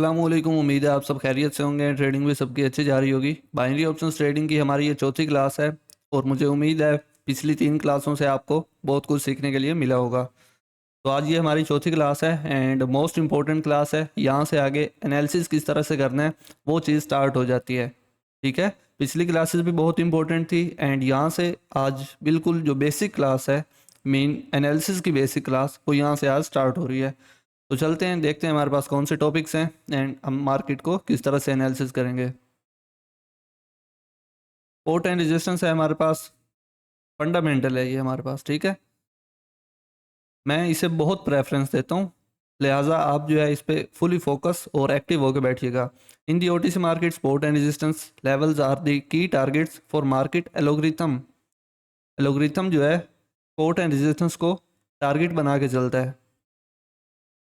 अस्सलामुअलैकुम। उम्मीद है आप सब खैरियत से होंगे। ट्रेडिंग भी सबकी अच्छी जा रही होगी। बाइनरी ऑप्शंस ट्रेडिंग की हमारी ये चौथी क्लास है और मुझे उम्मीद है पिछली 3 क्लासों से आपको बहुत कुछ सीखने के लिए मिला होगा। तो आज ये हमारी चौथी क्लास है एंड मोस्ट इम्पोर्टेंट क्लास है। यहाँ से आगे एनालिसिस किस तरह से करना है वो चीज़ स्टार्ट हो जाती है। ठीक है, पिछली क्लासेस भी बहुत इंपॉर्टेंट थी एंड यहाँ से आज बिल्कुल जो बेसिक क्लास है, मेन एनालिसिस की बेसिक क्लास, वो यहाँ से आज स्टार्ट हो रही है। तो चलते हैं, देखते हैं हमारे पास कौन से टॉपिक्स हैं एंड हम मार्केट को किस तरह से एनालिसिस करेंगे। सपोर्ट एंड रेजिस्टेंस है हमारे पास, फंडामेंटल है ये हमारे पास। ठीक है, मैं इसे बहुत प्रेफरेंस देता हूँ, लिहाजा आप जो है इस पे फुली फोकस और एक्टिव होकर बैठिएगा। In the OTC market support and resistance levels are the key targets for market algorithm. Algorithm जो है सपोर्ट एंड रेजिस्टेंस को टारगेट बना के चलता है।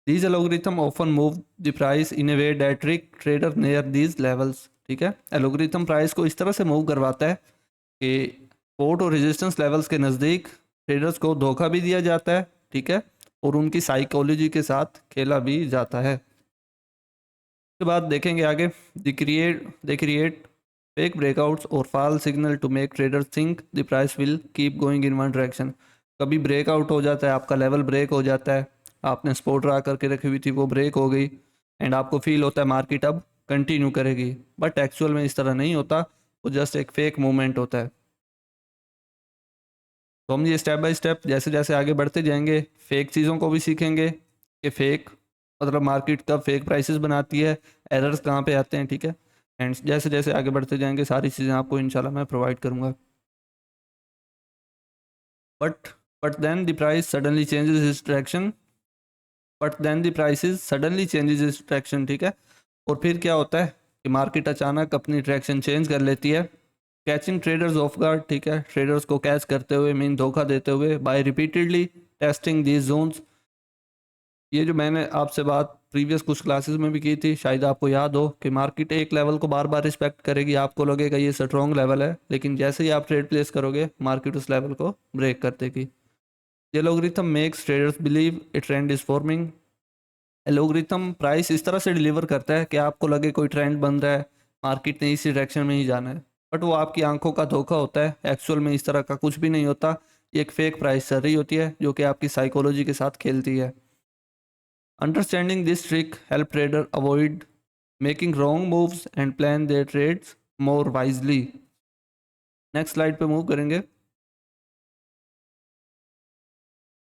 These algorithm often move the price in a way that trick trader near these levels। ठीक है, algorithm price को इस तरह से मूव करवाता है कि सपोर्ट और रेजिस्टेंस लेवल्स के नज़दीक ट्रेडर्स को धोखा भी दिया जाता है। ठीक है, और उनकी साइकोलॉजी के साथ खेला भी जाता है। उसके बाद देखेंगे आगे, दे क्रिएट फेक ब्रेकआउट्स और false signal to make traders think the price will keep going in one direction. कभी ब्रेकआउट हो जाता है, आपका लेवल ब्रेक हो जाता है, आपने सपोर्ट ड्रा करके रखी हुई थी वो ब्रेक हो गई एंड आपको फील होता है मार्केट अब कंटिन्यू करेगी, बट एक्चुअल में इस तरह नहीं होता, वो जस्ट एक फेक मूवमेंट होता है। तो हम ये स्टेप बाय स्टेप जैसे जैसे आगे बढ़ते जाएंगे फेक चीज़ों को भी सीखेंगे कि फेक मतलब मार्केट कब फेक प्राइसेस बनाती है, एरर्स कहाँ पे आते हैं। ठीक है, एंड जैसे जैसे आगे बढ़ते जाएंगे सारी चीज़ें आपको इंशाल्लाह मैं प्रोवाइड करूँगा। But but then the price suddenly changes its direction direction. ठीक है, और फिर क्या होता है कि मार्केट अचानक अपनी डायरेक्शन चेंज कर लेती है, कैचिंग ट्रेडर्स ऑफ गार्ड। ठीक है, ट्रेडर्स को कैच करते हुए, मीन धोखा देते हुए, by repeatedly testing these zones. ये जो मैंने आपसे बात प्रीवियस कुछ क्लासेस में भी की थी, शायद आपको याद हो कि मार्केट एक लेवल को बार बार रिस्पेक्ट करेगी, आपको लगेगा ये स्ट्रॉन्ग लेवल है, लेकिन जैसे ही आप ट्रेड प्लेस करोगे मार्केट उस लेवल को ब्रेक कर देगी। ये logarithm makes traders believe A trend is forming. Algorithm price इस तरह से डिलीवर करता है कि आपको लगे कोई ट्रेंड बन रहा है, मार्केट ने इसी डायरेक्शन में ही जाना है, बट वो आपकी आंखों का धोखा होता है। एक्चुअल में इस तरह का कुछ भी नहीं होता, ये एक फेक प्राइस चल रही होती है जो कि आपकी साइकोलॉजी के साथ खेलती है। Understanding this trick help trader avoid making wrong moves and plan their trades more wisely. Next slide पे मूव करेंगे।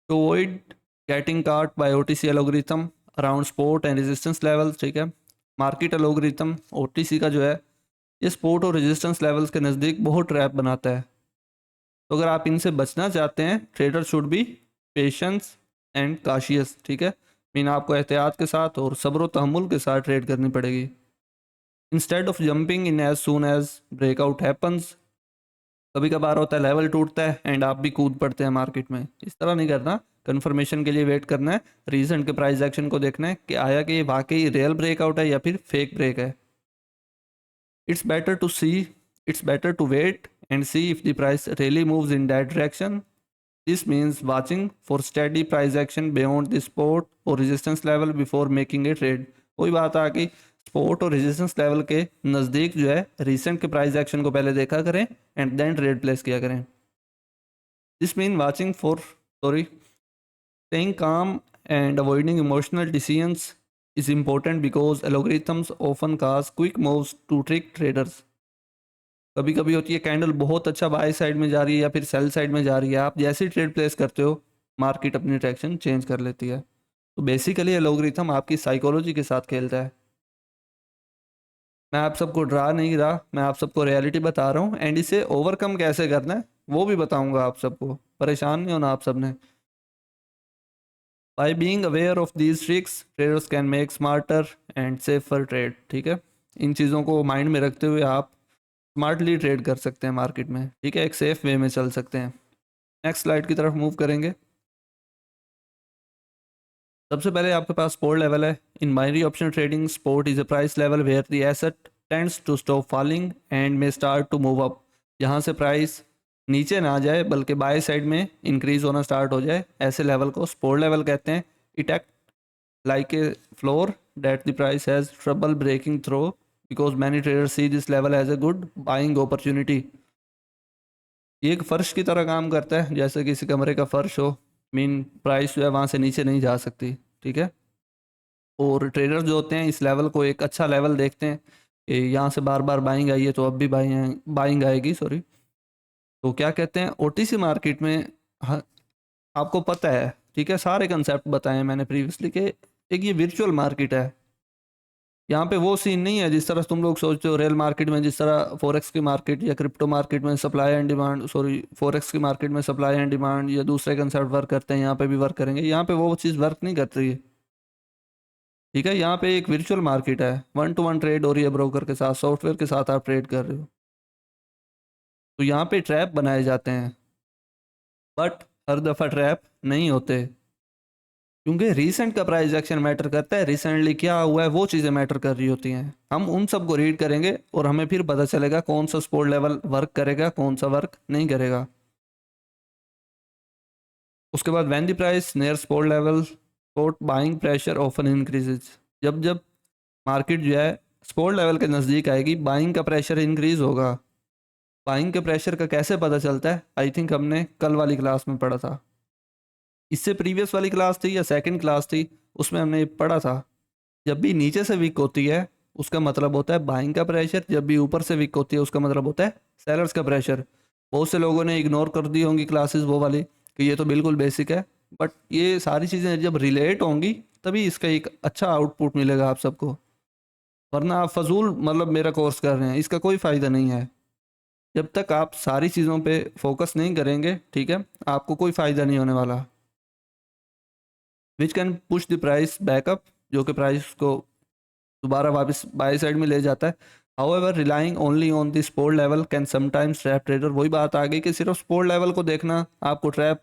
To avoid getting caught by OTC algorithm around support and resistance levels. ठीक है, market algorithm OTC का जो है ये support और resistance levels के नज़दीक बहुत ट्रैप बनाता है। तो अगर आप इनसे बचना चाहते हैं, trader should be patience and cautious. ठीक है, मीन आपको एहतियात के साथ और सब्र व तहम्मुल के साथ ट्रेड करनी पड़ेगी। Instead of jumping in as soon as breakout happens. कभी कभार होता है लेवल टूटता है एंड आप भी कूद पड़ते हैं मार्केट में, इस तरह नहीं करना। कन्फर्मेशन के लिए वेट करना है, रीसेंट के प्राइस एक्शन को देखना है कि आया कि ये वाकई रियल ब्रेकआउट है या फिर फेक ब्रेक है। It's better to see, it's better to wait and see if the price really moves in that direction. This means watching for steady price action beyond the support or resistance level before making a trade। वही बात आ गई, support और resistance level के नज़दीक जो है recent के price action को पहले देखा करें एंड देन ट्रेड प्लेस किया करें। This mean watching for staying calm and avoiding emotional decisions is important because algorithms often cause quick moves to trick traders। कभी कभी होती है कैंडल बहुत अच्छा बाय साइड में जा रही है या फिर सेल साइड में जा रही है, आप जैसे ही ट्रेड प्लेस करते हो मार्केट अपनी डायरेक्शन चेंज कर लेती है। तो बेसिकली एल्गोरिथम आपकी साइकोलॉजी के साथ खेलता है। मैं आप सबको डरा नहीं रहा, मैं आप सबको रियलिटी बता रहा हूँ एंड इसे ओवरकम कैसे करना है वो भी बताऊंगा आप सबको, परेशान नहीं होना आप सबने। By being aware of these tricks traders can make smarter and safer trade. ठीक है, इन चीज़ों को माइंड में रखते हुए आप स्मार्टली ट्रेड कर सकते हैं मार्केट में। ठीक है, एक सेफ वे में चल सकते हैं। नेक्स्ट स्लाइड की तरफ मूव करेंगे। सबसे पहले आपके पास सपोर्ट लेवल है। In binary option trading support is a price level where the asset tends to stop falling and may start to move up. जहाँ से प्राइस नीचे ना जाए बल्कि बाय साइड में इंक्रीज होना स्टार्ट हो जाए, ऐसे लेवल को सपोर्ट लेवल कहते हैं। It act like a floor that the price has trouble breaking through because many traders see this level as a good buying opportunity. ये एक फर्श की तरह काम करता है, जैसे किसी कमरे का फर्श हो, मीन प्राइस जो है वहाँ से नीचे नहीं जा सकती, ठीक है। और ट्रेडर्स जो होते हैं इस लेवल को एक अच्छा लेवल देखते हैं कि यहाँ से बार बार बाइंग आई है तो अब भी बाइंग आएगी, सॉरी। तो क्या कहते हैं ओटीसी मार्केट में, हाँ, आपको पता है, ठीक है, सारे कंसेप्ट बताए मैंने प्रीवियसली के एक ये वर्चुअल मार्केट है। यहाँ पे वो सीन नहीं है जिस तरह तुम लोग सोचते हो रियल मार्केट में, जिस तरह फॉरेक्स की मार्केट या क्रिप्टो मार्केट में supply and demand, sorry forex की मार्केट में सप्लाई एंड डिमांड या दूसरे कंसेप्ट वर्क करते हैं, यहाँ पे भी वर्क करेंगे। यहाँ पे वो चीज़ वर्क नहीं कर रही है, ठीक है। यहाँ पे एक वर्चुअल मार्केट है, 1-to-1 ट्रेड हो रही है ब्रोकर के साथ, सॉफ्टवेयर के साथ आप ट्रेड कर रहे हो। तो यहाँ पे ट्रैप बनाए जाते हैं, बट हर दफ़ा ट्रैप नहीं होते, क्योंकि रिसेंट का प्राइस एक्शन मैटर करता है, रिसेंटली क्या हुआ है वो चीज़ें मैटर कर रही होती हैं। हम उन सब को रीड करेंगे और हमें फिर पता चलेगा कौन सा सपोर्ट लेवल वर्क करेगा, कौन सा वर्क नहीं करेगा। उसके बाद when the price near support level, support buying pressure often increases. जब जब मार्केट जो है सपोर्ट लेवल के नज़दीक आएगी, बाइंग का प्रेशर इंक्रीज होगा। बाइंग के प्रेशर का कैसे पता चलता है, आई थिंक हमने कल वाली क्लास में पढ़ा था, इससे प्रीवियस वाली क्लास थी या सेकंड क्लास थी, उसमें हमने पढ़ा था जब भी नीचे से वीक होती है उसका मतलब होता है बाइंग का प्रेशर, जब भी ऊपर से वीक होती है उसका मतलब होता है सेलर्स का प्रेशर। बहुत से लोगों ने इग्नोर कर दी होंगी क्लासेस वो वाली कि ये तो बिल्कुल बेसिक है, बट ये सारी चीज़ें जब रिलेट होंगी तभी इसका एक अच्छा आउटपुट मिलेगा आप सबको, वरना आप फजूल मतलब मेरा कोर्स कर रहे हैं, इसका कोई फ़ायदा नहीं है। जब तक आप सारी चीज़ों पे फोकस नहीं करेंगे, ठीक है, आपको कोई फ़ायदा नहीं होने वाला। Which can push the price backup, जो कि प्राइस को दोबारा वापस बाय साइड में ले जाता है। However relying only on the support level can sometimes trap trader. वही बात आ गई कि सिर्फ सपोर्ट लेवल को देखना आपको ट्रैप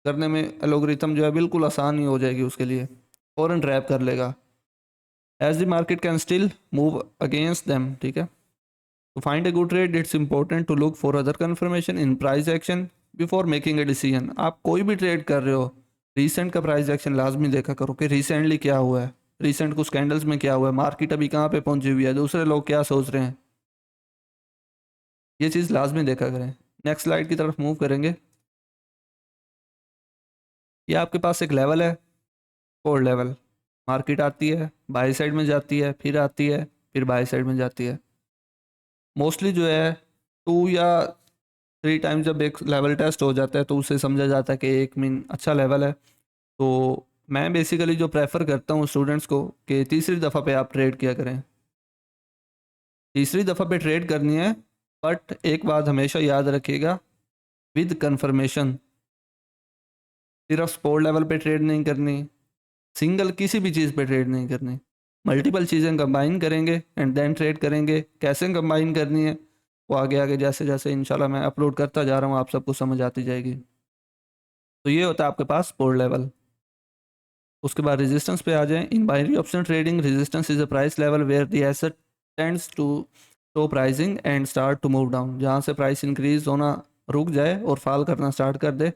करने में एल्गोरिथम जो है बिल्कुल आसान ही हो जाएगी उसके लिए, फौरन ट्रैप कर लेगा। As the market can still move against them, ठीक है। To find a good trade, it's important to look for other confirmation in price action before making a decision. आप कोई भी ट्रेड कर रहे हो, रिसेंट का प्राइस एक्शन लाजमी देखा करो कि रिसेंटली क्या हुआ है, रिसेंट कुछ कैंडल्स में क्या हुआ है, मार्केट अभी कहाँ पे पहुंची हुई है, दूसरे लोग क्या सोच रहे हैं, ये चीज़ लाजमी देखा करें। नेक्स्ट स्लाइड की तरफ मूव करेंगे। ये आपके पास एक लेवल है, कोर लेवल। मार्केट आती है, बाई साइड में जाती है, फिर आती है, फिर बाई साइड में जाती है। मोस्टली जो है 2 या 3 टाइम्स जब एक लेवल टेस्ट हो जाता है तो उसे समझा जाता है कि एक मीन अच्छा लेवल है। तो मैं बेसिकली जो प्रेफर करता हूँ स्टूडेंट्स को कि तीसरी दफ़ा पे आप ट्रेड किया करें, तीसरी दफ़ा पे ट्रेड करनी है, बट एक बात हमेशा याद रखिएगा, विद कंफर्मेशन। सिर्फ स्पोर्ट लेवल पे ट्रेड नहीं करनी, सिंगल किसी भी चीज़ पे ट्रेड नहीं करनी, मल्टीपल चीज़ें कंबाइन करेंगे एंड देन ट्रेड करेंगे। कैसे कंबाइन करनी है वो आगे आगे जैसे जैसे इंशाल्लाह मैं अपलोड करता जा रहा हूँ आप सबको समझ आती जाएगी। तो ये होता है आपके पास सपोर्ट लेवल। उसके बाद रेजिस्टेंस पे आ जाएं। In binary option trading resistance is a price level where the asset tends to stop pricing and start to move down. जहाँ से प्राइस इंक्रीज होना रुक जाए और फॉल करना स्टार्ट कर दे।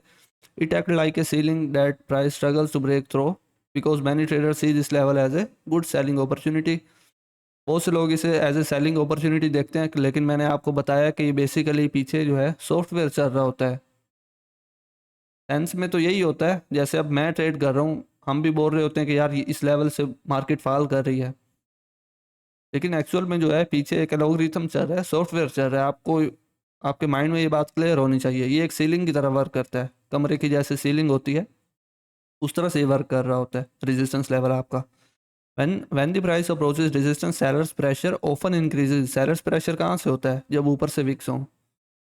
It act like a ceiling that price struggles to break through because many traders see this level as a good selling opportunity. बहुत से लोग इसे एज ए सेलिंग अपॉर्चुनिटी देखते हैं, लेकिन मैंने आपको बताया कि ये बेसिकली पीछे जो है सॉफ्टवेयर चल रहा होता है। सेंस में तो यही होता है, जैसे अब मैं ट्रेड कर रहा हूँ, हम भी बोल रहे होते हैं कि यार इस लेवल से मार्केट फॉल कर रही है, लेकिन एक्चुअल में जो है पीछे एक एल्गोरिथम चल रहा है, सॉफ्टवेयर चल रहा है। आपको आपके माइंड में ये बात क्लियर होनी चाहिए। ये एक सीलिंग की तरह वर्क करता है, कमरे की जैसे सीलिंग होती है उस तरह से ये वर्क कर रहा होता है रेजिस्टेंस लेवल आपका। when the price approaches resistance, sellers pressure often increases। sellers pressure कहाँ से होता है, जब ऊपर से विक्स हों।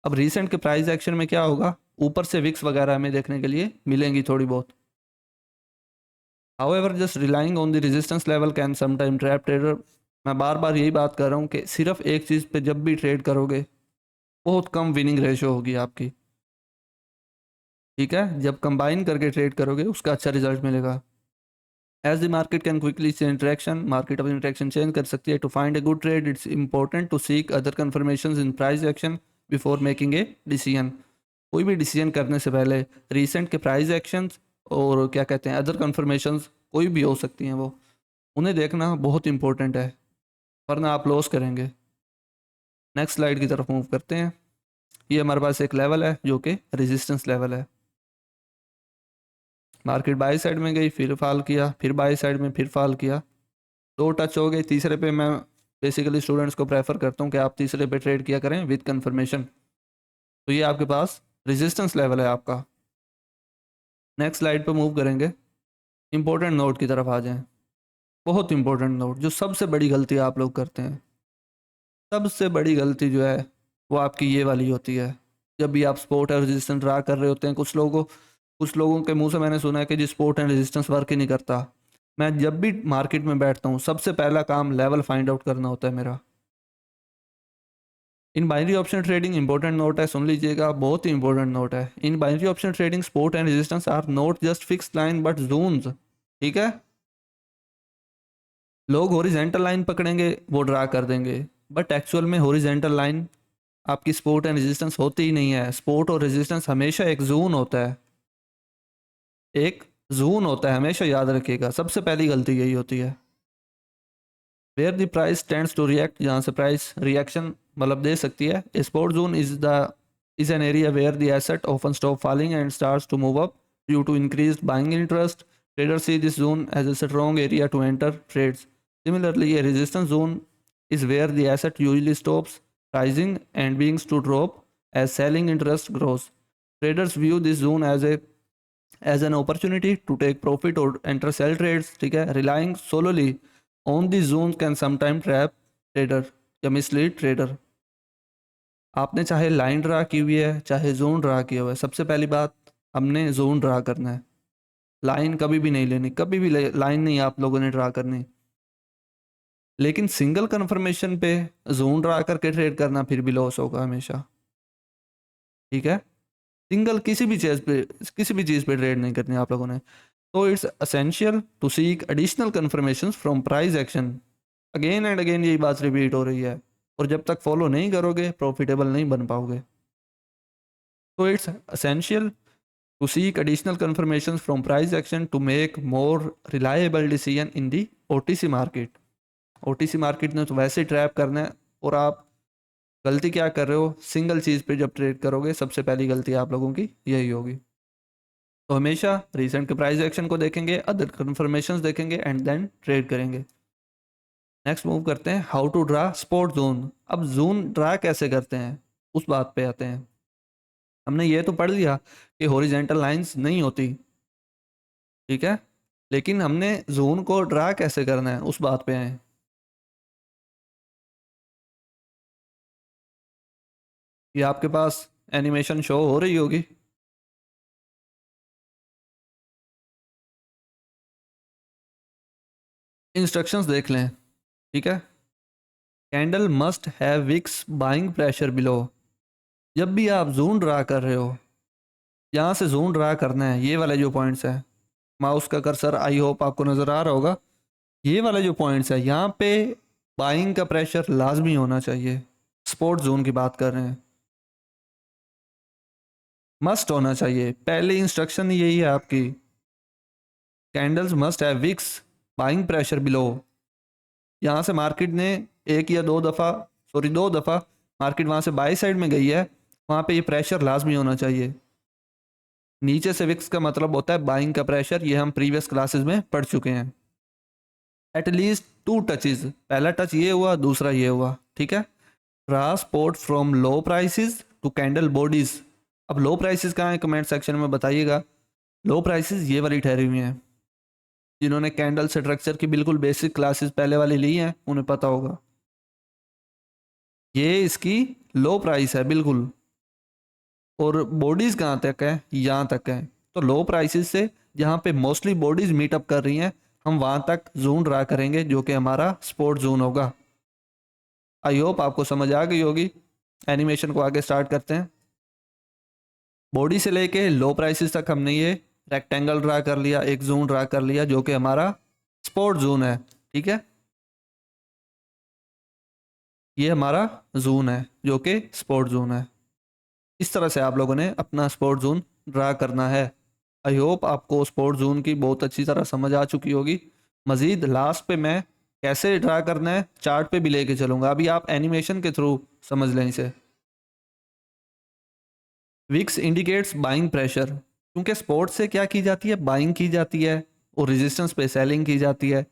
अब रिसेंट के प्राइस एक्शन में क्या होगा, ऊपर से विक्स वगैरह हमें देखने के लिए मिलेंगी थोड़ी बहुत। However just relying on the resistance level can sometime trap trader. मैं बार बार यही बात कर रहा हूँ कि सिर्फ एक चीज़ पे जब भी ट्रेड करोगे बहुत कम विनिंग रेशियो होगी आपकी, ठीक है। जब कंबाइन करके ट्रेड करोगे उसका अच्छा रिजल्ट मिलेगा। As the market can quickly change direction, market अपनी डायरेक्शन चेंज कर सकती है। To find a good trade it's important to seek other confirmation in price action before making a decision. कोई भी डिसीजन करने से पहले रिसेंट के प्राइस एक्शंस और क्या कहते हैं अदर कन्फर्मेशंस कोई भी हो सकती हैं वो, उन्हें देखना बहुत इंपॉर्टेंट है, वरना आप लॉस करेंगे। नेक्स्ट स्लाइड की तरफ मूव करते हैं। ये हमारे पास एक लेवल है जो कि रेजिस्टेंस लेवल है। मार्केट बाई साइड में गई, फिर फॉल किया, फिर बाई साइड में फिर फॉल किया, दो टच हो गए। तीसरे पे मैं बेसिकली स्टूडेंट्स को प्रेफर करता हूँ कि आप तीसरे पे ट्रेड किया करें विद कंफर्मेशन। तो ये आपके पास रेजिस्टेंस लेवल है आपका। नेक्स्ट स्लाइड पे मूव करेंगे, इंपॉर्टेंट नोट की तरफ आ जाएं। बहुत इंपॉर्टेंट नोट, जो सबसे बड़ी गलती आप लोग करते हैं, सबसे बड़ी गलती जो है वो आपकी ये वाली होती है। जब भी आप सपोर्ट और रेजिस्टेंस ड्रा कर रहे होते हैं, कुछ लोगों के मुंह से मैंने सुना है कि जी सपोर्ट एंड रेजिस्टेंस वर्क ही नहीं करता। मैं जब भी मार्केट में बैठता हूँ, सबसे पहला काम लेवल फाइंड आउट करना होता है मेरा। In binary option trading important note है, सुन लीजिएगा, बहुत ही इंपॉर्टेंट नोट है। In binary option trading support and resistance are not just fix line but zones. ठीक है, लोग हॉरिजेंटल लाइन पकड़ेंगे, वो ड्रा कर देंगे, बट एक्चुअल में हॉरिजेंटल लाइन आपकी सपोर्ट एंड रेजिस्टेंस होती ही नहीं है। सपोर्ट और रेजिस्टेंस हमेशा एक जोन होता है, एक जोन होता है, हमेशा याद रखिएगा। सबसे पहली गलती यही होती है। Where the price tends to react, जहाँ से प्राइस रिएक्शन मतलब दे सकती है। Support zone is an area where the asset often stop falling and starts to move up due to increased buying interest. Traders see this zone as a strong area to enter trades. Similarly, a resistance zone is where the asset usually stops rising and begins to drop as selling interest grows. Traders view this zone as an opportunity to take profit or enter sell trades. ठीक है, relying solely on this zone can sometimes trap trader या mislead trader। आपने चाहे line draw की हुई है, चाहे zone draw किया हुआ है, सबसे पहली बात हमने जोन ड्रा करना है। लाइन कभी भी नहीं लेनी, कभी भी लाइन नहीं आप लोगों ने ड्रा करनी। लेकिन सिंगल कन्फर्मेशन पे जोन ड्रा करके ट्रेड करना फिर भी लॉस होगा हमेशा। ठीक है, सिंगल किसी भी चीज़ पे ट्रेड नहीं करनी आप लोगों ने। तो it's essential to seek additional confirmation from price action. Again and again यही बात रिपीट हो रही है, और जब तक फॉलो नहीं करोगे प्रॉफिटेबल नहीं बन पाओगे। तो it's essential to seek additional confirmations from price action to make more reliable decision in the OTC market। OTC market ने तो वैसे ट्रैप करना है, और आप गलती क्या कर रहे हो, सिंगल चीज़ पे जब ट्रेड करोगे सबसे पहली गलती आप लोगों की यही होगी। तो हमेशा रिसेंट के प्राइस एक्शन को देखेंगे, अदर कन्फर्मेशंस देखेंगे एंड देन ट्रेड करेंगे। नेक्स्ट मूव करते हैं, how to draw support zone. अब जोन ड्रा कैसे करते हैं उस बात पे आते हैं। हमने ये तो पढ़ लिया कि हॉरिजेंटल लाइंस नहीं होती, ठीक है, लेकिन हमने जोन को ड्रा कैसे करना है उस बात पे आए। ये आपके पास एनिमेशन शो हो रही होगी। इंस्ट्रक्शंस देख लें। ठीक है, candle must have wicks buying pressure below. जब भी आप जोन ड्रा कर रहे हो, यहाँ से जोन ड्रा करना है, ये वाले जो पॉइंट्स है, माउस का कर्सर आई होप आपको नज़र आ रहा होगा, ये वाले जो पॉइंट्स है यहाँ पे बाइंग का प्रेशर लाजमी होना चाहिए। स्पोर्ट जोन की बात कर रहे हैं, मस्ट होना चाहिए। पहली इंस्ट्रक्शन यही है आपकी, candles must have wicks buying pressure below. यहाँ से मार्केट ने एक या दो दफ़ा मार्केट वहाँ से बाई साइड में गई है, वहाँ पे ये प्रेशर लाजमी होना चाहिए। नीचे से विक्स का मतलब होता है बाइंग का प्रेशर, ये हम प्रीवियस क्लासेस में पढ़ चुके हैं। एटलीस्ट 2 टचेज, पहला टच ये हुआ, दूसरा ये हुआ। ठीक है, transport from low prices to candle bodies. अब लो प्राइसेस कहाँ है कमेंट सेक्शन में बताइएगा। लो प्राइसेस ये वाली ठहरी हुई हैं, जिन्होंने कैंडल स्ट्रक्चर की बिल्कुल बेसिक क्लासेस पहले वाली ली हैं उन्हें पता होगा। ये इसकी लो प्राइस है बिल्कुल, और बॉडीज कहाँ तक है, यहाँ तक है। तो लो प्राइसेस से जहाँ पे मोस्टली बॉडीज मीटअप कर रही हैं, हम वहाँ तक जोन ड्रा करेंगे जो कि हमारा स्पोर्ट जोन होगा। आई होप आपको समझ आ गई होगी। एनिमेशन को आगे स्टार्ट करते हैं। बॉडी से लेके लो प्राइसेस तक हमने ये रेक्टेंगल ड्रा कर लिया, एक जोन ड्रा कर लिया जो कि हमारा स्पोर्ट जोन है। ठीक है, ये हमारा जोन है जो कि स्पोर्ट जोन है। इस तरह से आप लोगों ने अपना स्पोर्ट जोन ड्रा करना है। आई होप आपको स्पोर्ट जोन की बहुत अच्छी तरह समझ आ चुकी होगी। मजीद लास्ट पे मैं कैसे ड्रा करना है चार्ट पे भी लेके चलूंगा, अभी आप एनिमेशन के थ्रू समझ लें इसे। विक्स इंडिकेट्स बाइंग प्रेशर, क्योंकि स्पोर्ट से क्या की जाती है, बाइंग की जाती है, और रेजिस्टेंस पे सेलिंग की जाती है।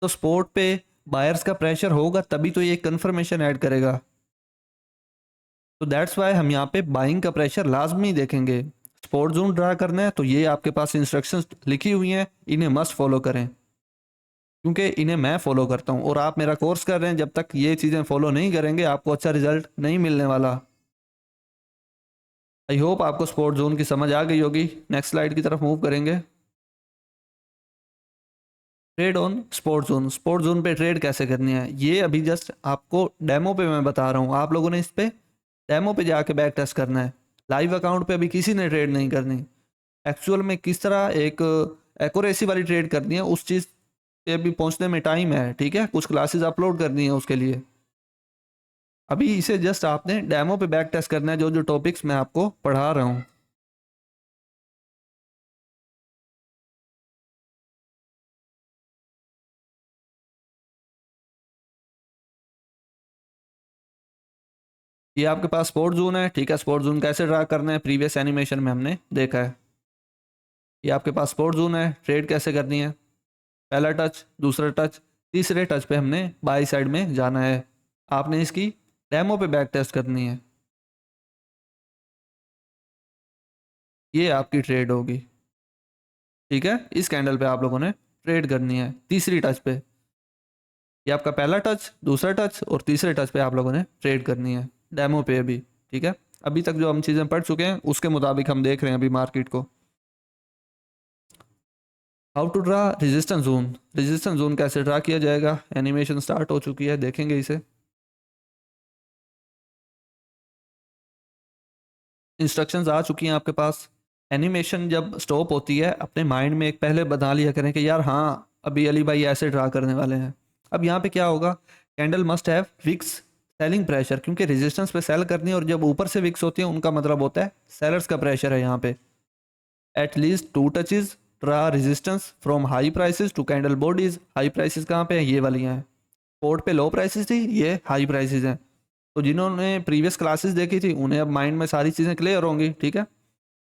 तो स्पोर्ट पे बायर्स का प्रेशर होगा तभी तो ये कंफर्मेशन ऐड करेगा। तो दैट्स वाई हम यहाँ पे बाइंग का प्रेशर लाजमी देखेंगे। स्पोर्ट जोन ड्रा करना है तो ये आपके पास इंस्ट्रक्शंस लिखी हुई हैं, इन्हें मस्ट फॉलो करें, क्योंकि इन्हें मैं फॉलो करता हूँ और आप मेरा कोर्स कर रहे हैं। जब तक ये चीज़ें फॉलो नहीं करेंगे आपको अच्छा रिजल्ट नहीं मिलने वाला। आई होप आपको स्पोर्ट जोन की समझ आ गई होगी। नेक्स्ट स्लाइड की तरफ मूव करेंगे। Trade on sport zone, sport zone पे ट्रेड कैसे करनी है ये अभी जस्ट आपको डेमो पे मैं बता रहा हूँ। आप लोगों ने इस पे डेमो पे जाके बैक टेस्ट करना है। लाइव अकाउंट पे अभी किसी ने ट्रेड नहीं करनी। एक्चुअल में किस तरह एक एक्यूरेसी वाली ट्रेड करनी है उस चीज़ पे अभी पहुंचने में टाइम है, ठीक है। कुछ क्लासेस अपलोड करनी है उसके लिए। अभी इसे जस्ट आपने डेमो पे बैक टेस्ट करना है, जो जो टॉपिक्स मैं आपको पढ़ा रहा हूँ। ये आपके पास स्पोर्ट जोन है, ठीक है। स्पोर्ट जोन कैसे ड्रा करना है प्रीवियस एनिमेशन में हमने देखा है। ये आपके पास स्पोर्ट जोन है, ट्रेड कैसे करनी है, पहला टच, दूसरा टच, तीसरे टच पे हमने बाई साइड में जाना है। आपने इसकी डेमो पे बैक टेस्ट करनी है। ये आपकी ट्रेड होगी, ठीक है। इस कैंडल पे आप लोगों ने ट्रेड करनी है तीसरी टच पे। ये आपका पहला टच, दूसरा टच और तीसरे टच पे आप लोगों ने ट्रेड करनी है डेमो पे अभी, ठीक है। अभी तक जो हम चीज़ें पढ़ चुके हैं उसके मुताबिक हम देख रहे हैं अभी मार्केट को। How to draw resistance zone, resistance zone कैसे ड्रा किया जाएगा, एनिमेशन स्टार्ट हो चुकी है, देखेंगे इसे। इंस्ट्रक्शंस आ चुकी हैं आपके पास। एनिमेशन जब स्टॉप होती है अपने माइंड में एक पहले बना लिया करें कि यार हाँ अभी अली भाई ऐसे ड्रा करने वाले हैं। अब यहाँ पे क्या होगा, candle must have wicks selling pressure, क्योंकि रेजिस्टेंस पे सेल करनी है और जब ऊपर से विक्स होती है उनका मतलब होता है सेलर्स का प्रेशर है यहाँ पे। At least two touches draw resistance from high prices to candle bodies. High prices कहाँ पे है, ये वाली हैं। पोर्ट पे लो प्राइसेस थी, ये हाई प्राइसेस हैं। तो जिन्होंने प्रीवियस क्लासेस देखी थी उन्हें अब माइंड में सारी चीज़ें क्लियर होंगी, ठीक है।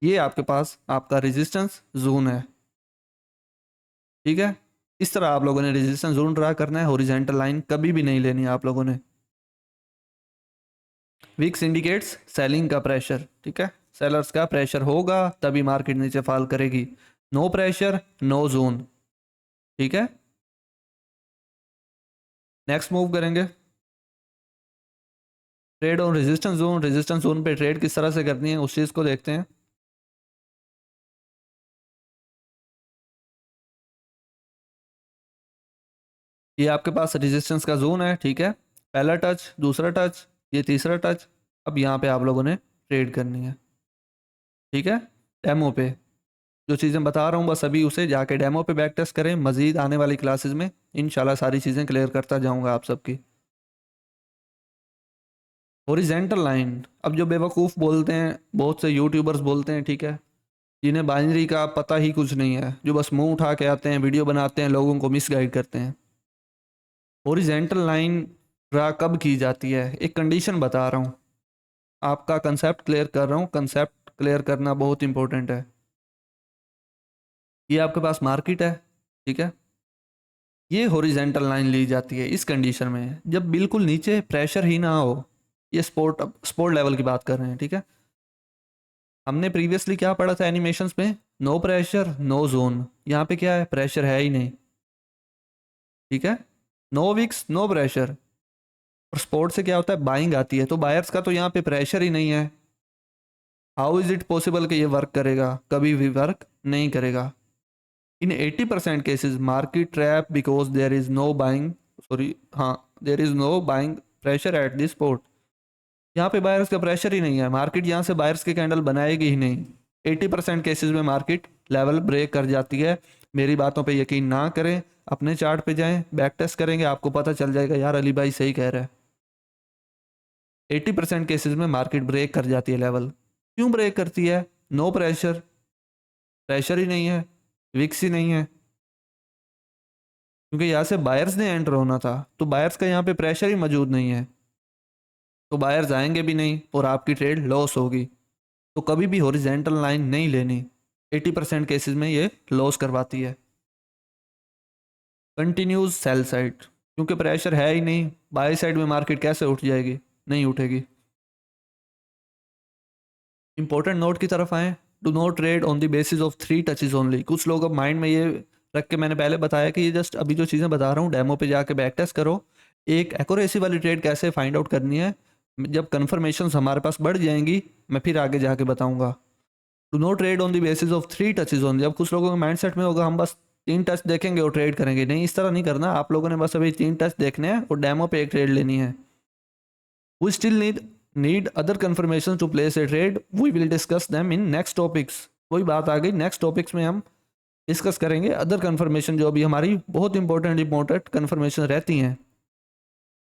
ये आपके पास आपका रेजिस्टेंस जोन है, ठीक है। इस तरह आप लोगों ने रेजिस्टेंस जोन ड्रा करना है। हॉरिजॉन्टल लाइन कभी भी नहीं लेनी है आप लोगों ने। विक्स इंडिकेट्स सेलिंग का प्रेशर, ठीक है। सेलर्स का प्रेशर होगा तभी मार्केट नीचे फॉल करेगी। नो प्रेशर नो जोन, ठीक है। नेक्स्ट मूव करेंगे। Trade on resistance zone, resistance zone पे ट्रेड किस तरह से करनी है उस चीज़ को देखते हैं। ये आपके पास रेजिस्टेंस का जोन है, ठीक है। पहला टच, दूसरा टच, ये तीसरा टच। अब यहाँ पे आप लोगों ने ट्रेड करनी है, ठीक है। डेमो पे जो चीज़ें बता रहा हूँ बस अभी उसे जाके डेमो पे बैक टेस्ट करें। मजीद आने वाली क्लासेस में इंशाल्लाह सारी चीज़ें क्लियर करता जाऊँगा आप सबकी। हॉरिजेंटल लाइन, अब जो बेवकूफ़ बोलते हैं बहुत से यूट्यूबर्स बोलते हैं, ठीक है, जिन्हें बाइनरी का पता ही कुछ नहीं है, जो बस मुंह उठा के आते हैं, वीडियो बनाते हैं, लोगों को मिसगाइड करते हैं। हॉरिजेंटल लाइन ड्रा कब की जाती है, एक कंडीशन बता रहा हूँ, आपका कंसेप्ट क्लियर कर रहा हूँ। कंसेप्ट क्लियर करना बहुत इंपॉर्टेंट है। ये आपके पास मार्केट है, ठीक है। ये हॉरिजेंटल लाइन ली जाती है इस कंडीशन में जब बिल्कुल नीचे प्रेशर ही ना हो। ये स्पोर्ट लेवल की बात कर रहे हैं, ठीक है। हमने प्रीवियसली क्या पढ़ा था एनिमेशंस में, नो प्रेशर नो जोन। यहाँ पे क्या है, प्रेशर है ही नहीं, ठीक है। No wicks no pressure. और स्पोर्ट से क्या होता है, बाइंग आती है, तो बायर्स का तो यहाँ पे प्रेशर ही नहीं है। हाउ इज इट पॉसिबल कि ये वर्क करेगा, कभी भी वर्क नहीं करेगा। In 80% cases market trap because there is no buying, sorry हाँ, there is no buying pressure at this port. यहाँ पे बायर्स का प्रेशर ही नहीं है, मार्केट यहाँ से बायर्स के कैंडल बनाएगी ही नहीं। 80% केसेस में मार्केट लेवल ब्रेक कर जाती है। मेरी बातों पे यकीन ना करें, अपने चार्ट पे जाएं, बैक टेस्ट करेंगे, आपको पता चल जाएगा यार अली भाई सही कह रहा है। 80% केसेस में मार्केट ब्रेक कर जाती है लेवल। क्यों ब्रेक करती है, नो प्रेशर, प्रेशर ही नहीं है, विक्स ही नहीं है। क्योंकि यहाँ से बायर्स ने एंटर होना था, तो बायर्स का यहाँ पे प्रेशर ही मौजूद नहीं है, तो बायर्स आएंगे भी नहीं और आपकी ट्रेड लॉस होगी। तो कभी भी हॉरिजेंटल लाइन नहीं लेनी, 80% केसेस में ये लॉस करवाती है। कंटिन्यूज सेल साइड, क्योंकि प्रेशर है ही नहीं, बाय साइड में मार्केट कैसे उठ जाएगी, नहीं उठेगी। इंपॉर्टेंट नोट की तरफ आए, do not trade on the basis of 3 touches only. कुछ लोग अब माइंड में ये रख के, मैंने पहले बताया कि ये जस्ट अभी जो चीज़ें बता रहा हूँ डेमो पे जाके बैक टेस्ट करो। एक एक्यूरेसी वाली ट्रेड कैसे फाइंड आउट करनी है, जब कन्फर्मेशन हमारे पास बढ़ जाएंगी मैं फिर आगे जाके बताऊंगा। Do not trade on the basis of 3 touches only. अब कुछ लोगों के माइंड सेट में होगा हम बस 3 टच देखेंगे और ट्रेड करेंगे, नहीं, इस तरह नहीं करना। आप लोगों ने बस अभी 3 टच देखने हैं और डेमो पे एक ट्रेड लेनी है। We still need other confirmations to place a trade, we will discuss them in next topics. वही बात आ गई, नेक्स्ट टॉपिक्स में हम डिस्कस करेंगे अदर कन्फर्मेशन जो अभी हमारी बहुत इंपॉर्टेंट कन्फर्मेशन रहती हैं।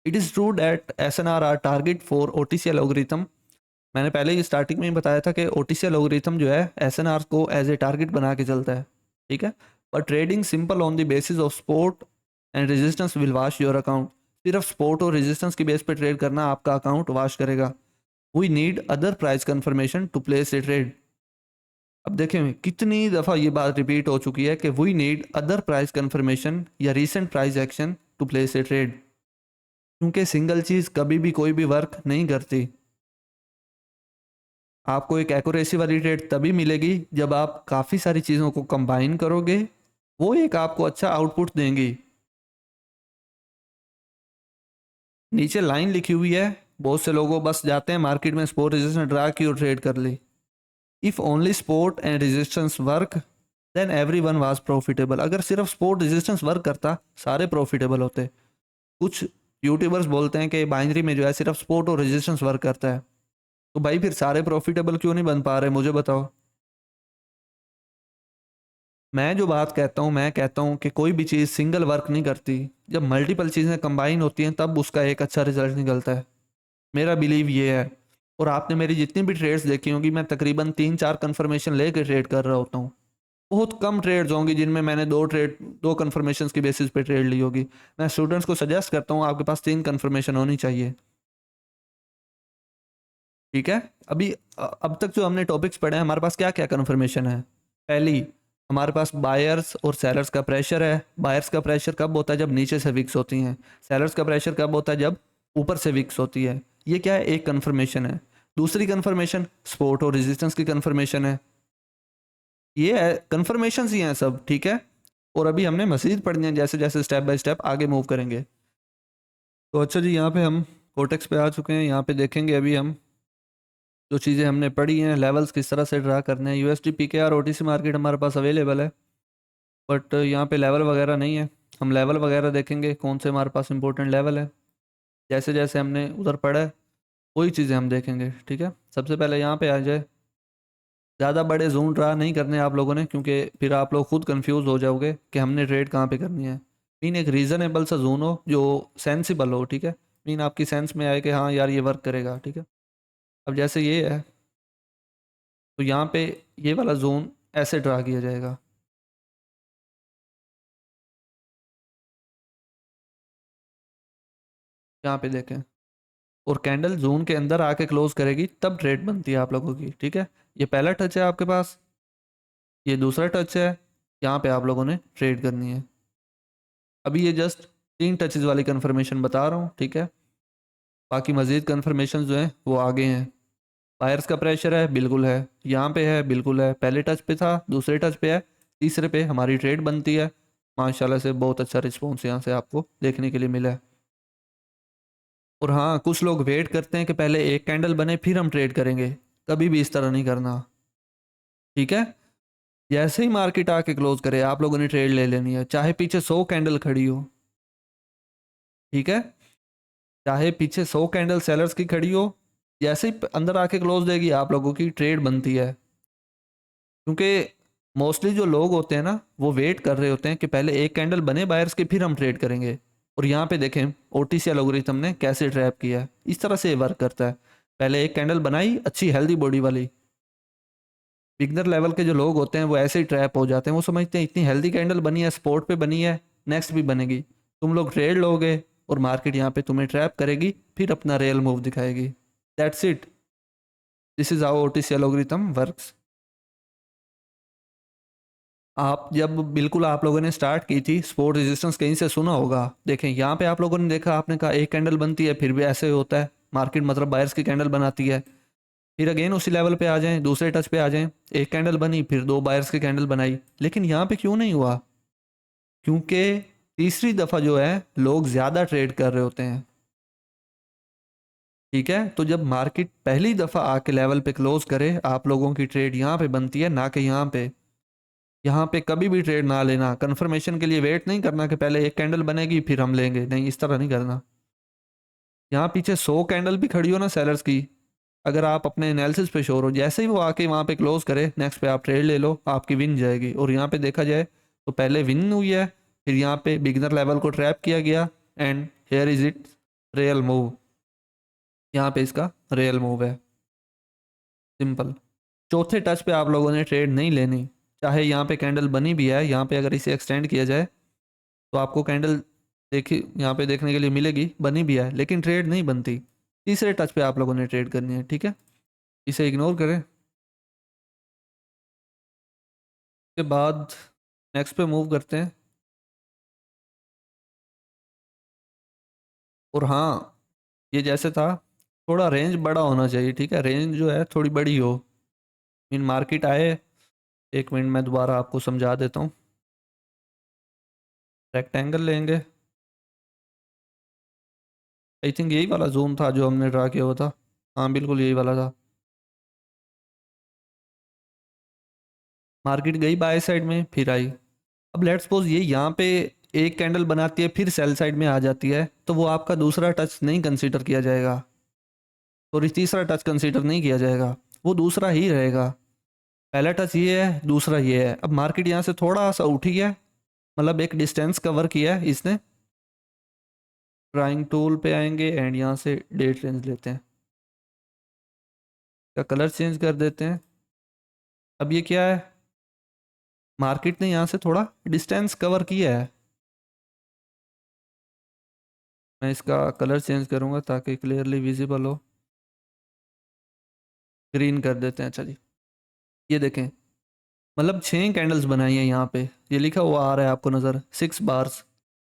It is true that SNR are target for OTC algorithm. मैंने पहले ही स्टार्टिंग में ही बताया था कि OTC एल्गोरिथम जो है SNR को एज ए टारगेट बना के चलता है, ठीक है। पर trading simple on the basis of support and resistance will wash your account. सिर्फ सपोर्ट और रेजिस्टेंस की बेस पे ट्रेड करना आपका अकाउंट वॉश करेगा। We need other price confirmation to place a trade. अब देखें कितनी दफ़ा ये बात रिपीट हो चुकी है कि we need other price confirmation या recent price action to place a trade, क्योंकि सिंगल चीज़ कभी भी कोई भी वर्क नहीं करती। आपको एक एक्यूरेसी वाली ट्रेड तभी मिलेगी जब आप काफ़ी सारी चीज़ों को कंबाइन करोगे, वो एक आपको अच्छा आउटपुट देंगी। नीचे लाइन लिखी हुई है, बहुत से लोगों बस जाते हैं मार्केट में, सपोर्ट रेजिस्टेंस ड्रा की और ट्रेड कर ली। If only support and resistance work then everyone was profitable. अगर सिर्फ सपोर्ट रेजिस्टेंस वर्क करता सारे प्रॉफिटेबल होते। कुछ यूट्यूबर्स बोलते हैं कि बाइनरी में जो है सिर्फ सपोर्ट और रेजिस्टेंस वर्क करता है, तो भाई फिर सारे प्रॉफिटेबल क्यों नहीं बन पा रहे, मुझे बताओ। मैं जो बात कहता हूँ, मैं कहता हूँ कि कोई भी चीज़ सिंगल वर्क नहीं करती, जब मल्टीपल चीज़ें कंबाइन होती हैं तब उसका एक अच्छा रिजल्ट निकलता है। मेरा बिलीव ये है। और आपने मेरी जितनी भी ट्रेड्स देखी होंगी, मैं तकरीबन 3-4 कन्फर्मेशन लेकर ट्रेड कर रहा होता हूँ। बहुत कम ट्रेड्स होंगी जिनमें मैंने दो कन्फर्मेशन की बेसिस पे ट्रेड ली होगी। मैं स्टूडेंट्स को सजेस्ट करता हूँ आपके पास 3 कन्फर्मेशन होनी चाहिए, ठीक है। अभी अब तक जो हमने टॉपिक्स पढ़े हैं, हमारे पास क्या क्या कन्फर्मेशन है। पहली, हमारे पास बायर्स और सेलर्स का प्रेशर है। बायर्स का प्रेशर कब होता है, जब नीचे से विक्स होती हैं। सेलर्स का प्रेशर कब होता है, जब ऊपर से विक्स होती है। ये क्या है, एक कन्फर्मेशन है। दूसरी कन्फर्मेशन सपोर्ट और रेजिस्टेंस की कन्फर्मेशन है। ये है कन्फर्मेशन ही हैं सब, ठीक है। और अभी हमने मजीद पढ़नी है जैसे जैसे स्टेप बाय स्टेप आगे मूव करेंगे। तो अच्छा जी, यहाँ पे हम कोटेक्स पे आ चुके हैं। यहाँ पे देखेंगे अभी हम जो चीज़ें हमने पढ़ी हैं, लेवल्स किस तरह से ड्रा करने हैं। USD PKR OTC मार्केट हमारे पास अवेलेबल है, बट यहाँ पे लेवल वगैरह नहीं है। हम लेवल वगैरह देखेंगे कौन से हमारे पास इंपॉर्टेंट लेवल है। जैसे जैसे हमने उधर पढ़ा है वही चीज़ें हम देखेंगे, ठीक है। सबसे पहले यहाँ पे आ जाए, ज़्यादा बड़े जोन ड्रा नहीं करने आप लोगों ने, क्योंकि फिर आप लोग खुद कंफ्यूज हो जाओगे कि हमने ट्रेड कहाँ पे करनी है। मीन एक रीज़नेबल सा जोन हो जो सेंसिबल हो, ठीक है। मीन आपकी सेंस में आए कि हाँ यार ये वर्क करेगा, ठीक है। अब जैसे ये है, तो यहाँ पे ये वाला जोन ऐसे ड्रा किया जाएगा। यहाँ पे देखें, और कैंडल जोन के अंदर आके क्लोज करेगी तब ट्रेड बनती है आप लोगों की, ठीक है। ये पहला टच है आपके पास, ये दूसरा टच है, यहाँ पे आप लोगों ने ट्रेड करनी है। अभी ये जस्ट 3 टचेस वाली कंफर्मेशन बता रहा हूँ, ठीक है। बाकी मजीद कंफर्मेशन जो हैं वो आगे हैं। बायर्स का प्रेशर है, बिल्कुल है। यहाँ पे है, बिल्कुल है। पहले टच पे था, दूसरे टच पे है, तीसरे पे हमारी ट्रेड बनती है। माशाल्लाह से बहुत अच्छा रिस्पॉन्स यहाँ से आपको देखने के लिए मिला है। और हाँ, कुछ लोग वेट करते हैं कि पहले एक कैंडल बने फिर हम ट्रेड करेंगे। कभी भी इस तरह नहीं करना, ठीक है। जैसे ही मार्केट आके क्लोज करे आप लोगों ने ट्रेड ले लेनी है, चाहे पीछे 100 कैंडल खड़ी हो, ठीक है। चाहे पीछे 100 कैंडल सेलर्स की खड़ी हो, जैसे ही अंदर आके क्लोज देगी आप लोगों की ट्रेड बनती है। क्योंकि मोस्टली जो लोग होते हैं ना, वो वेट कर रहे होते हैं कि पहले एक कैंडल बने बायर्स के फिर हम ट्रेड करेंगे। और यहाँ पे देखें OTC एल्गोरिथम ने कैसे ट्रैप किया है, इस तरह से वर्क करता है। पहले एक कैंडल बनाई अच्छी हेल्दी बॉडी वाली, बिगनर लेवल के जो लोग होते हैं वो ऐसे ही ट्रैप हो जाते हैं। वो समझते हैं इतनी हेल्दी कैंडल बनी है, स्पोर्ट पे बनी है, नेक्स्ट भी बनेगी, तुम लोग ट्रेड लोगे और मार्केट यहाँ पे तुम्हें ट्रैप करेगी, फिर अपना रियल मूव दिखाएगी। That's it, this is how OTC algorithm works. आप जब बिल्कुल आप लोगों ने स्टार्ट की थी, सपोर्ट रेजिस्टेंस कहीं से सुना होगा, देखें यहाँ पे आप लोगों ने देखा, आपने कहा एक कैंडल बनती है फिर भी ऐसे होता है, मार्केट मतलब बायर्स की कैंडल बनाती है, फिर अगेन उसी लेवल पे आ जाएं, दूसरे टच पे आ जाएं, एक कैंडल बनी फिर दो बायर्स की कैंडल बनाई, लेकिन यहाँ पे क्यों नहीं हुआ? क्योंकि तीसरी दफ़ा जो है लोग ज़्यादा ट्रेड कर रहे होते हैं। ठीक है, तो जब मार्केट पहली दफ़ा आके लेवल पे क्लोज करे, आप लोगों की ट्रेड यहाँ पे बनती है, ना कि यहाँ पे। यहाँ पे कभी भी ट्रेड ना लेना, कंफर्मेशन के लिए वेट नहीं करना कि पहले एक कैंडल बनेगी फिर हम लेंगे, नहीं, इस तरह नहीं करना। यहाँ पीछे 100 कैंडल भी खड़ी हो ना सेलर्स की, अगर आप अपने एनालिसिस पे श्योर हो, जैसे ही वो आके वहाँ पे क्लोज करे, नेक्स्ट पे आप ट्रेड ले लो, आपकी विन जाएगी। और यहाँ पे देखा जाए तो पहले विन हुई है, फिर यहाँ पे बिगिनर लेवल को ट्रैप किया गया, and here is it real move, यहाँ पे इसका रियल मूव है, सिंपल। चौथे टच पे आप लोगों ने ट्रेड नहीं लेनी, चाहे यहाँ पे कैंडल बनी भी है, यहाँ पे अगर इसे एक्सटेंड किया जाए तो आपको कैंडल देखी यहाँ पे देखने के लिए मिलेगी, बनी भी है, लेकिन ट्रेड नहीं बनती। तीसरे टच पे आप लोगों ने ट्रेड करनी है, ठीक है, इसे इग्नोर करें। के बाद नेक्स्ट पे मूव करते हैं। और हाँ, ये जैसे था, थोड़ा रेंज बड़ा होना चाहिए, ठीक है, रेंज जो है थोड़ी बड़ी हो। इन मार्केट आए, एक मिनट मैं दोबारा आपको समझा देता हूँ। रेक्टेंगल लेंगे, आई थिंक यही वाला जोन था जो हमने ड्रा किया हुआ था, हाँ बिल्कुल यही वाला था। मार्केट गई बाय साइड में फिर आई। अब लेट्स सपोज ये यहाँ पे एक कैंडल बनाती है फिर सेल साइड में आ जाती है, तो वो आपका दूसरा टच नहीं कंसीडर किया जाएगा, और तीसरा टच कंसीडर नहीं किया जाएगा, वो दूसरा ही रहेगा। पहला टच ये है, दूसरा ये है। अब मार्केट यहाँ से थोड़ा सा उठी है, मतलब एक डिस्टेंस कवर किया है इसने। ड्राइंग टूल पे आएंगे एंड यहाँ से डेट रेंज लेते हैं, का कलर चेंज कर देते हैं। अब ये क्या है, मार्केट ने यहाँ से थोड़ा डिस्टेंस कवर किया है। मैं इसका कलर चेंज करूँगा ताकि क्लियरली विजिबल हो, ग्रीन कर देते हैं। चलिए, ये देखें, मतलब 6 कैंडल्स बनाई हैं यहाँ पे, ये लिखा हुआ आ रहा है आपको नज़र, 6 बार्स।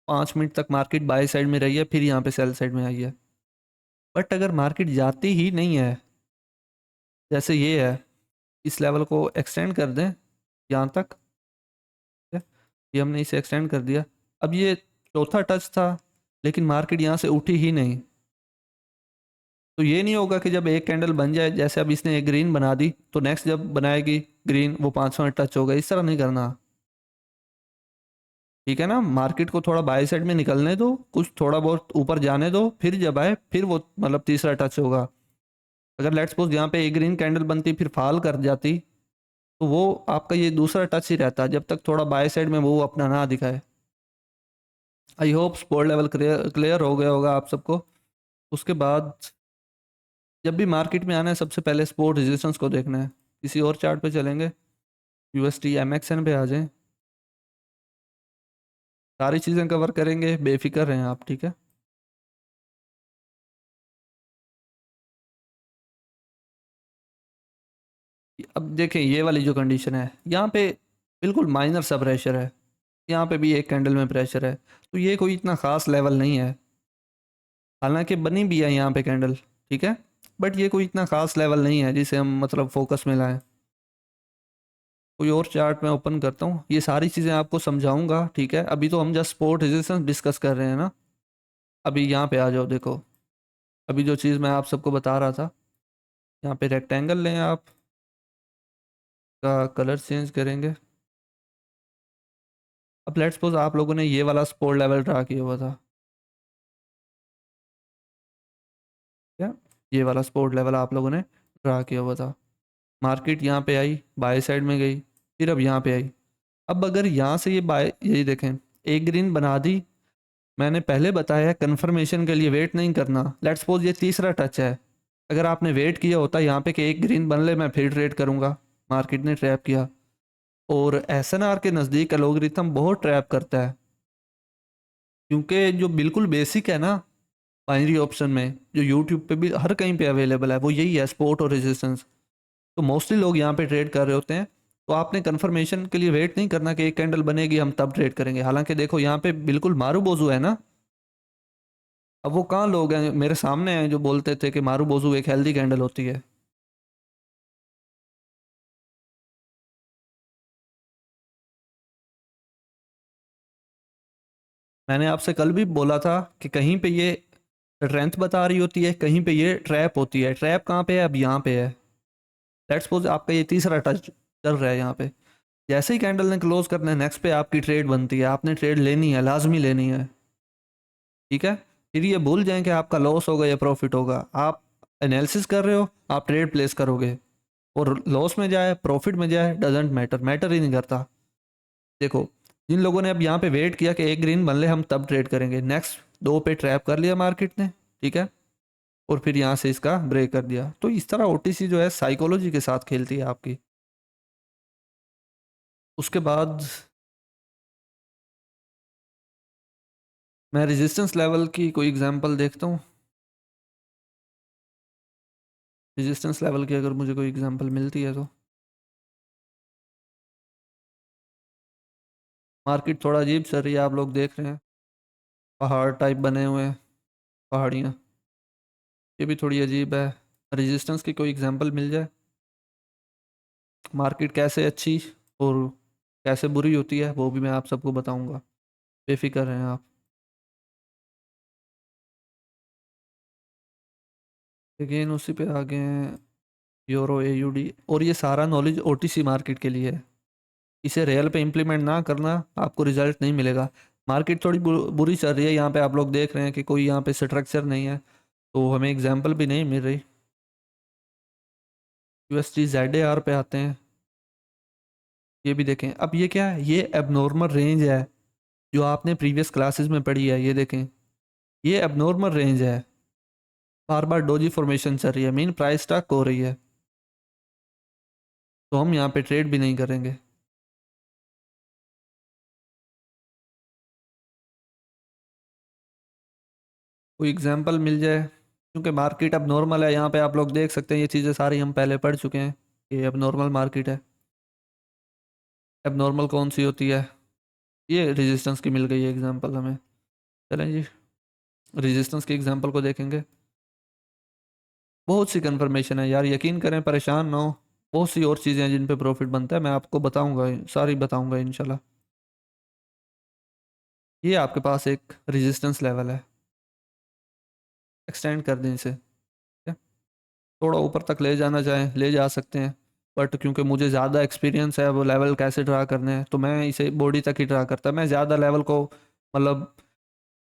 5 मिनट तक मार्केट बाय साइड में रही है, फिर यहाँ पे सेल साइड में आई है। बट अगर मार्केट जाती ही नहीं है, जैसे ये है, इस लेवल को एक्सटेंड कर दें यहाँ तक, ठीक है? ये हमने इसे एक्सटेंड कर दिया। अब ये चौथा टच था, लेकिन मार्केट यहाँ से उठी ही नहीं, तो ये नहीं होगा कि जब एक कैंडल बन जाए, जैसे अब इसने एक ग्रीन बना दी, तो नेक्स्ट जब बनाएगी ग्रीन वो 5वां टच होगा, इस तरह नहीं करना। ठीक है ना, मार्केट को थोड़ा बाय साइड में निकलने दो, कुछ थोड़ा बहुत ऊपर जाने दो, फिर जब आए फिर वो मतलब तीसरा टच होगा। अगर लेट्स सपोज यहाँ पे एक ग्रीन कैंडल बनती फिर फॉल कर जाती, तो वो आपका ये दूसरा टच ही रहता, जब तक थोड़ा बाय साइड में वो अपना ना दिखाए। I hope sport level clear clear हो गया होगा आप सबको। उसके बाद जब भी मार्केट में आना है, सबसे पहले सपोर्ट रेजिस्टेंस को देखना है। किसी और चार्ट पे चलेंगे, यूएसटी एमएक्सएन पे आ जाएं, सारी चीज़ें कवर करेंगे, बेफिक्र रहें आप, ठीक है। अब देखें, ये वाली जो कंडीशन है यहाँ पे बिल्कुल माइनर सा प्रेशर है, यहाँ पे भी एक कैंडल में प्रेशर है, तो ये कोई इतना ख़ास लेवल नहीं है। हालांकि बनी भी है यहाँ पे कैंडल, ठीक है, बट ये कोई इतना ख़ास लेवल नहीं है जिसे हम मतलब फोकस में लाएं। कोई और चार्ट मैं ओपन करता हूँ, ये सारी चीज़ें आपको समझाऊंगा, ठीक है। अभी तो हम जस्ट सपोर्ट रेजिस्टेंस डिस्कस कर रहे हैं ना। अभी यहाँ पे आ जाओ, देखो, अभी जो चीज़ मैं आप सबको बता रहा था, यहाँ पे रेक्टेंगल लें आप, का कलर चेंज करेंगे। अब लेट्स सपोज आप लोगों ने ये वाला सपोर्ट लेवल ड्रा किया हुआ था, क्या, ये वाला सपोर्ट लेवल आप लोगों ने ड्रा किया हुआ था। मार्केट यहाँ पे आई, बाय साइड में गई, फिर अब यहाँ पे आई। अब अगर यहाँ से ये बाय, यही देखें, एक ग्रीन बना दी, मैंने पहले बताया कंफर्मेशन के लिए वेट नहीं करना। लेट्स सपोज ये तीसरा टच है, अगर आपने वेट किया होता यहाँ पे कि एक ग्रीन बन ले मैं फिर ट्रेड करूँगा, मार्केट ने ट्रैप किया। और एसएनआर के नज़दीक एल्गोरिथम बहुत ट्रैप करता है, क्योंकि जो बिल्कुल बेसिक है ना बाइनरी ऑप्शन में, जो यूट्यूब पे भी हर कहीं पे अवेलेबल है, वो यही है, सपोर्ट और रेजिस्टेंस। तो मोस्टली लोग यहाँ पे ट्रेड कर रहे होते हैं। तो आपने कंफर्मेशन के लिए वेट नहीं करना कि एक कैंडल बनेगी हम तब ट्रेड करेंगे। हालांकि देखो यहाँ पे बिल्कुल मारू बोजू है ना। अब वो कहाँ लोग हैं मेरे सामने हैं जो बोलते थे कि मारू बोजू एक हेल्दी कैंडल होती है। मैंने आपसे कल भी बोला था कि कहीं पे ये स्ट्रेंथ बता रही होती है, कहीं पे ये ट्रैप होती है। ट्रैप कहाँ पे है? अब यहाँ पे है। लेट्स सपोज आपका ये तीसरा टच चल रहा है यहाँ पे। जैसे ही कैंडल ने क्लोज करना है, नेक्स्ट पे आपकी ट्रेड बनती है, आपने ट्रेड लेनी है, लाजमी लेनी है। ठीक है। फिर ये भूल जाएं कि आपका लॉस होगा या प्रॉफिट होगा। आप एनालिसिस कर रहे हो, आप ट्रेड प्लेस करोगे, और लॉस में जाए प्रॉफिट में जाए डजेंट मैटर, मैटर ही नहीं करता। देखो, जिन लोगों ने अब यहाँ पे वेट किया कि एक ग्रीन बन ले हम तब ट्रेड करेंगे, नेक्स्ट दो पे ट्रैप कर लिया मार्केट ने। ठीक है। और फिर यहाँ से इसका ब्रेक कर दिया। तो इस तरह ओटीसी जो है साइकोलॉजी के साथ खेलती है आपकी। उसके बाद मैं रेजिस्टेंस लेवल की कोई एग्जांपल देखता हूँ। रेजिस्टेंस लेवल की अगर मुझे कोई एग्जांपल मिलती है तो। मार्केट थोड़ा अजीब चल रही है, आप लोग देख रहे हैं, पहाड़ टाइप बने हुए हैं, पहाड़ियाँ, ये भी थोड़ी अजीब है। रेजिस्टेंस की कोई एग्जांपल मिल जाए। मार्केट कैसे अच्छी और कैसे बुरी होती है वो भी मैं आप सबको बताऊंगा, बेफिक्र रहें आप। अगेन उसी पे आ गए हैं, यूरो एयूडी। और ये सारा नॉलेज ओटीसी मार्केट के लिए है। इसे रियल पे इम्प्लीमेंट ना करना, आपको रिजल्ट नहीं मिलेगा। मार्केट थोड़ी बुरी चल रही है, यहाँ पे आप लोग देख रहे हैं कि कोई यहाँ पे स्ट्रक्चर नहीं है, तो हमें एग्जांपल भी नहीं मिल रही। यूएसडी ZAR पे आते हैं। ये भी देखें, अब ये क्या है? ये एबनॉर्मल रेंज है जो आपने प्रीवियस क्लासेस में पढ़ी है। ये देखें, ये एबनॉर्मल रेंज है, बार बार डोजी फॉर्मेशन चल रही है, मीन प्राइस स्टक हो रही है, तो हम यहाँ पे ट्रेड भी नहीं करेंगे। कोई एग्जांपल मिल जाए, क्योंकि मार्केट अब नॉर्मल है। यहाँ पे आप लोग देख सकते हैं, ये चीज़ें सारी हम पहले पढ़ चुके हैं कि अब नॉर्मल मार्केट है। अब नॉर्मल कौन सी होती है? ये रेजिस्टेंस की मिल गई है एग्जांपल हमें। चलें जी, रेजिस्टेंस की एग्जांपल को देखेंगे। बहुत सी कंफर्मेशन है यार, यकीन करें, परेशान ना हो। बहुत सी और चीज़ें हैं जिन पे प्रॉफिट बनता है, मैं आपको बताऊंगा, सारी बताऊंगा इंशाल्लाह। ये आपके पास एक रेजिस्टेंस लेवल है, एक्सटेंड कर दें इसे। ठीक है? थोड़ा ऊपर तक ले जाना चाहें ले जा सकते हैं, बट क्योंकि मुझे ज़्यादा एक्सपीरियंस है वो लेवल कैसे ड्रा करने हैं, तो मैं इसे बॉडी तक ही ड्रा करता। मैं ज़्यादा लेवल को मतलब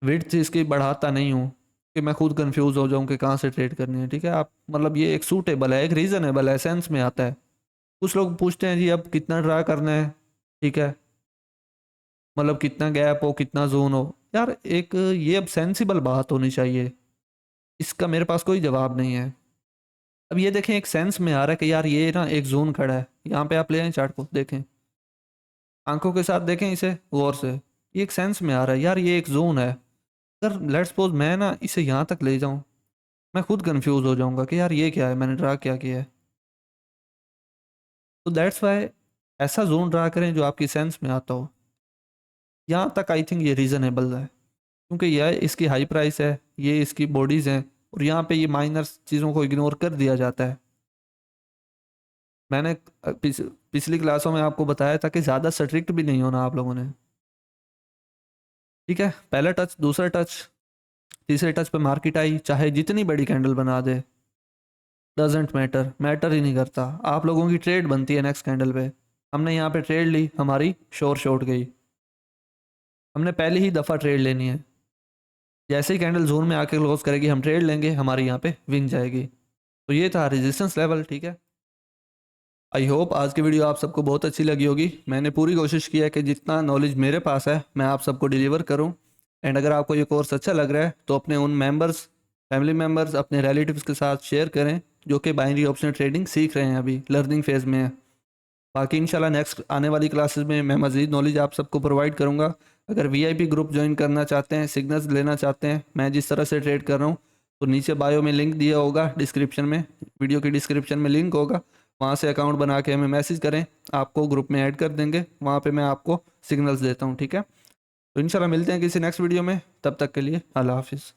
विड्थ इसकी बढ़ाता नहीं हूँ कि मैं खुद कंफ्यूज हो जाऊँ कि कहाँ से ट्रेड करनी है। ठीक है, आप मतलब ये एक सूटेबल है, एक रीज़नेबल है, सेंस में आता है। कुछ लोग पूछते हैं जी अब कितना ड्रा करना है, ठीक है, मतलब कितना गैप हो, कितना जोन हो। यार एक ये अब सेंसिबल बात होनी चाहिए, इसका मेरे पास कोई जवाब नहीं है। अब ये देखें, एक सेंस में आ रहा है कि यार ये ना एक जोन खड़ा है, यहाँ पे आप ले आए चार्ट को देखें, आंखों के साथ देखें इसे गौर से। ये एक सेंस में आ रहा है यार, ये एक जोन है। अगर लेट्स सपोज मैं ना इसे यहाँ तक ले जाऊँ, मैं खुद कंफ्यूज हो जाऊंगा कि यार ये क्या है, मैंने ड्रा क्या किया है। तो दैट्स वाई ऐसा जोन ड्रा करें जो आपकी सेंस में आता हो। यहाँ तक आई थिंक ये रीज़नेबल है, क्योंकि यह इसकी हाई प्राइस है, ये इसकी बॉडीज़ हैं, और यहाँ पे ये माइनर चीज़ों को इग्नोर कर दिया जाता है। मैंने पिछली क्लासों में आपको बताया था कि ज़्यादा स्ट्रिक्ट भी नहीं होना आप लोगों ने। ठीक है, पहला टच, दूसरा टच, तीसरे टच पे मार्केट आई, चाहे जितनी बड़ी कैंडल बना दे, डजेंट मैटर, मैटर ही नहीं करता। आप लोगों की ट्रेड बनती है नेक्स्ट कैंडल पे। हमने यहाँ पे ट्रेड ली, हमारी शोर शॉर्ट गई, हमने पहली ही दफ़ा ट्रेड लेनी है। जैसे ही कैंडल जोन में आके क्लोज करेगी हम ट्रेड लेंगे, हमारी यहाँ पे विन जाएगी। तो ये था रेजिस्टेंस लेवल। ठीक है, आई होप आज की वीडियो आप सबको बहुत अच्छी लगी होगी। मैंने पूरी कोशिश की है कि जितना नॉलेज मेरे पास है मैं आप सबको डिलीवर करूं। एंड अगर आपको ये कोर्स अच्छा लग रहा है तो अपने उन मेंबर्स, फैमिली मेंबर्स, अपने रिलेटिव्स के साथ शेयर करें जो कि बाइनरी ऑप्शन ट्रेडिंग सीख रहे हैं, अभी लर्निंग फेज़ में है। बाकी इंशाल्लाह नेक्स्ट आने वाली क्लासेस में मैं मज़ीद नॉलेज आप सबको प्रोवाइड करूँगा। अगर वीआईपी ग्रुप ज्वाइन करना चाहते हैं, सिग्नल्स लेना चाहते हैं, मैं जिस तरह से ट्रेड कर रहा हूँ, तो नीचे बायो में लिंक दिया होगा, डिस्क्रिप्शन में, वीडियो की डिस्क्रिप्शन में लिंक होगा, वहाँ से अकाउंट बना के हमें मैसेज करें, आपको ग्रुप में ऐड कर देंगे, वहाँ पे मैं आपको सिग्नल्स देता हूँ। ठीक है, तो इंशाल्लाह मिलते हैं किसी नेक्स्ट वीडियो में, तब तक के लिए अल्लाह हाफिज़।